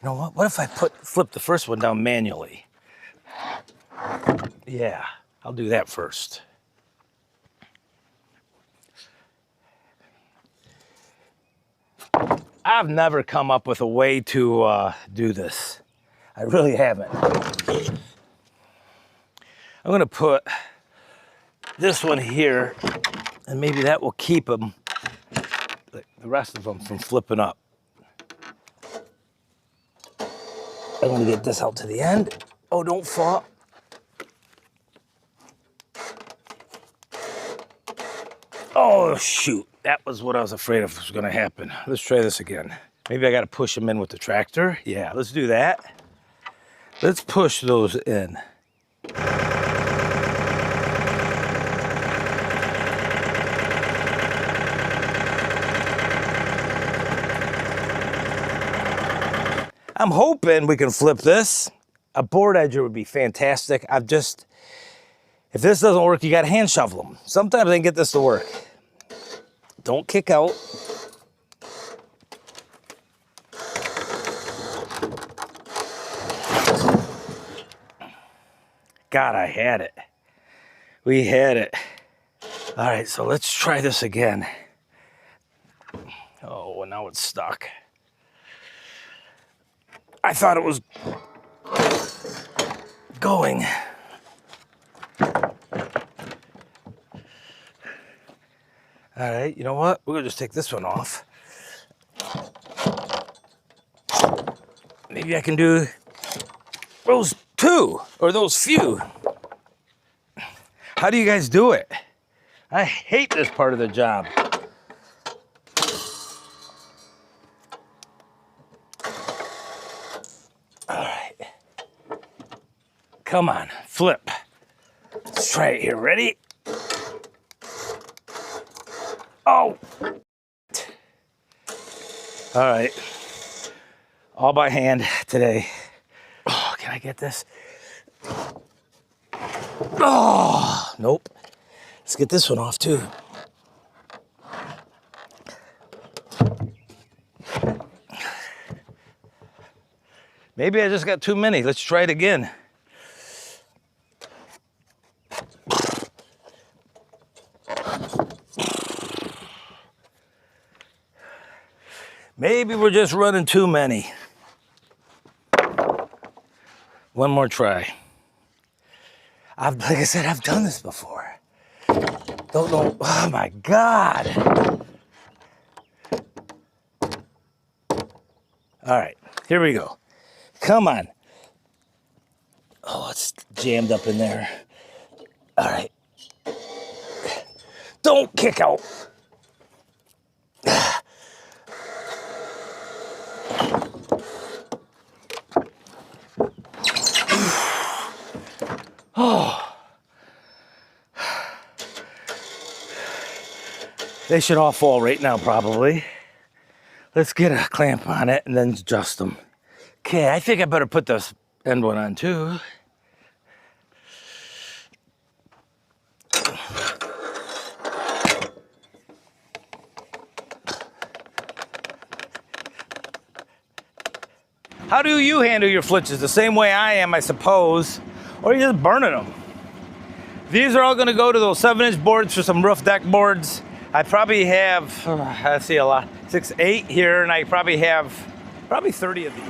You know what? What if I flip the first one down manually? Yeah, I'll do that first. I've never come up with a way to do this. I really haven't. I'm gonna put this one here, and maybe that will keep them, the rest of them, from flipping up. I'm gonna get this out to the end. Oh, don't fall. Oh, shoot. That was what I was afraid of was gonna happen. Let's try this again. Maybe I gotta push them in with the tractor. Yeah, let's do that. Let's push those in. I'm hoping we can flip this. A board edger would be fantastic. If this doesn't work, you gotta hand shovel them. Sometimes I can get this to work. Don't kick out. God, I had it. We had it. All right, so let's try this again. Oh, and now it's stuck. I thought it was going. All right, you know what? We're gonna just take this one off. Maybe I can do those two, or those few. How do you guys do it? I hate this part of the job. All right. Come on, flip. Let's try it here. Ready? Oh. All right. All by hand today. Oh, can I get this? Oh, nope. Let's get this one off too. Maybe I just got too many. Let's try it again. Maybe we're just running too many. One more try. Like I said, I've done this before. Don't know. Oh my God. All right, here we go. Come on. Oh, it's jammed up in there. All right. Don't kick out. Oh. They should all fall right now, probably. Let's get a clamp on it and then adjust them. Okay, I think I better put this end one on too. How do you handle your flitches? The same way I am, I suppose, or you're just burning them. These are all gonna go to those 7-inch boards for some roof deck boards. I probably have, I see a lot, 6, 8 here, and I probably have 30 of these.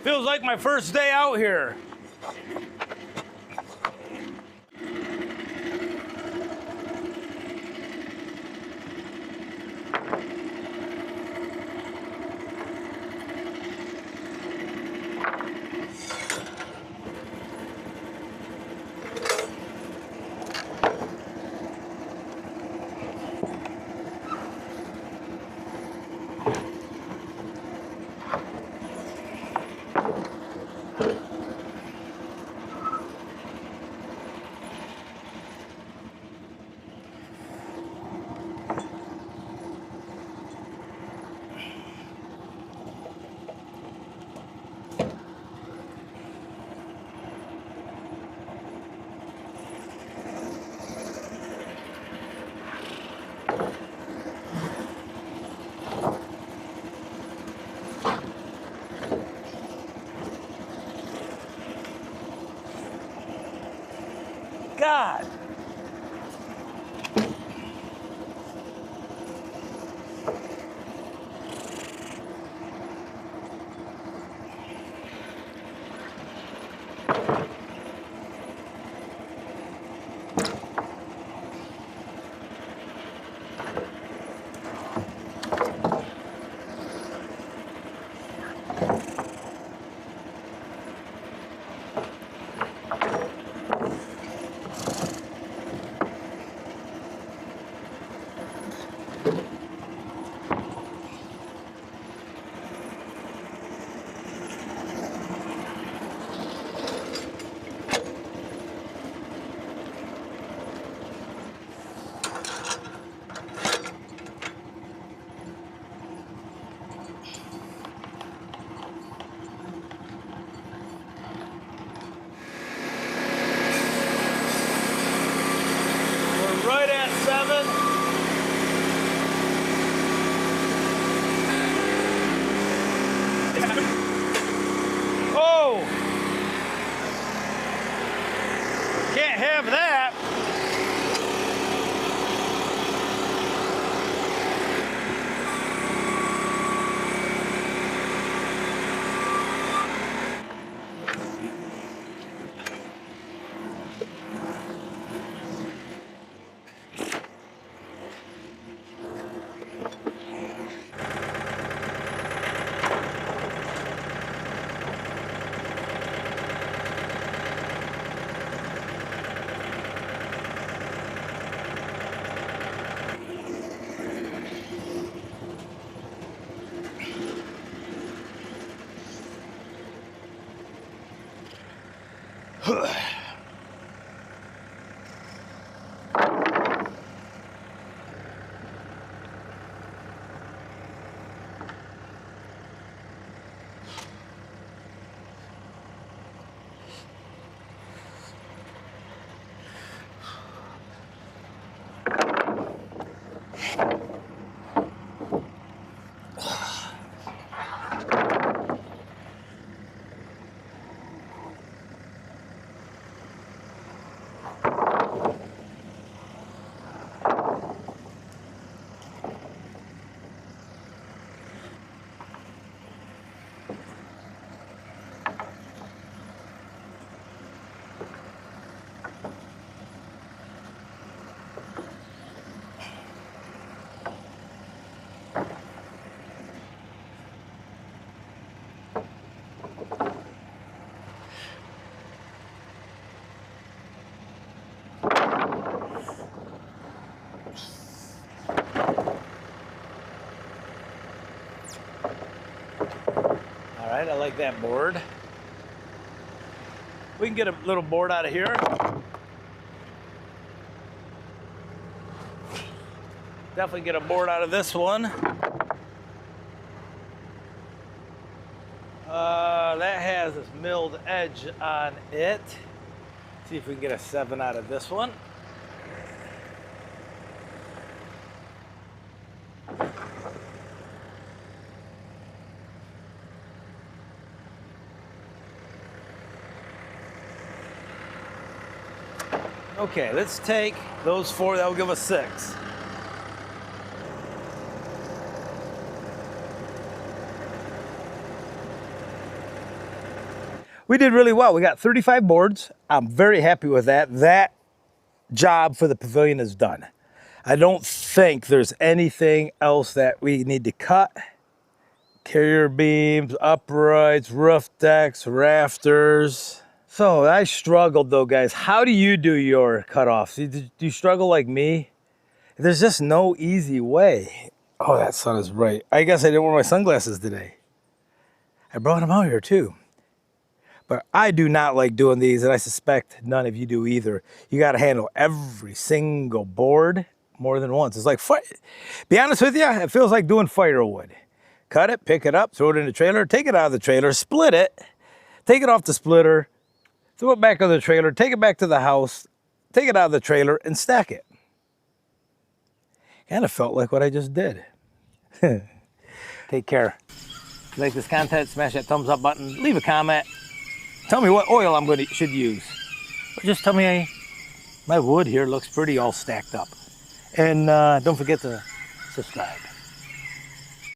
Feels like my first day out here. God. Right at 7. Oh! Can't have that. All right, I like that board. We can get a little board out of here. Definitely get a board out of this one. That has this milled edge on it. See if we can get a 7 out of this one. Okay, let's take those 4, that will give us 6. We did really well. We got 35 boards. I'm very happy with that. That job for the pavilion is done. I don't think there's anything else that we need to cut. Carrier beams, uprights, roof decks, rafters. So I struggled though, guys. How do you do your cutoffs? Do you struggle like me? There's just no easy way. Oh, that sun is bright. I guess I didn't wear my sunglasses today. I brought them out here too. But I do not like doing these, and I suspect none of you do either. You got to handle every single board more than once. It's like, be honest with you, it feels like doing firewood. Cut it, pick it up, throw it in the trailer, take it out of the trailer, split it, take it off the splitter, throw it back on the trailer, take it back to the house, take it out of the trailer, and stack it. Kind of felt like what I just did. Take care. If you like this content, smash that thumbs up button, leave a comment. Tell me what oil should use. Or just tell me My wood here looks pretty all stacked up. And don't forget to subscribe.